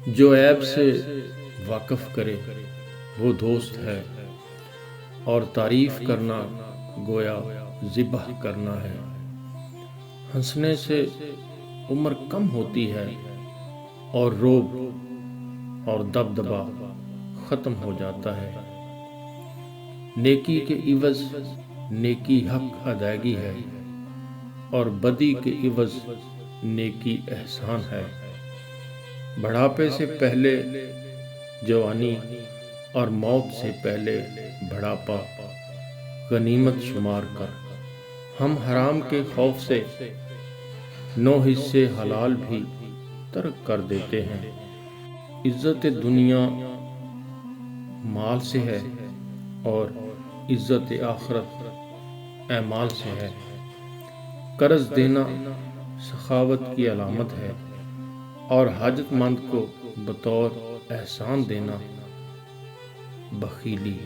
جو عیب سے واقف کرے وہ دوست ہے، اور تعریف کرنا گویا ذبح کرنا ہے۔ ہنسنے سے عمر کم ہوتی ہے، اور روب اور دبدبا ختم ہو جاتا ہے۔ نیکی کے عوض نیکی حق ادائیگی ہے، اور بدی کے عوض نیکی احسان ہے۔ بڑھاپے سے پہلے جوانی، اور موت سے پہلے بڑھاپا غنیمت شمار کر۔ ہم حرام کے خوف سے 9 حصے حلال بھی ترک کر دیتے ہیں۔ عزت دنیا مال سے ہے، اور عزت آخرت اعمال سے ہے۔ قرض دینا سخاوت کی علامت ہے، اور حاجت مند کو بطور احسان دینا بخیلی۔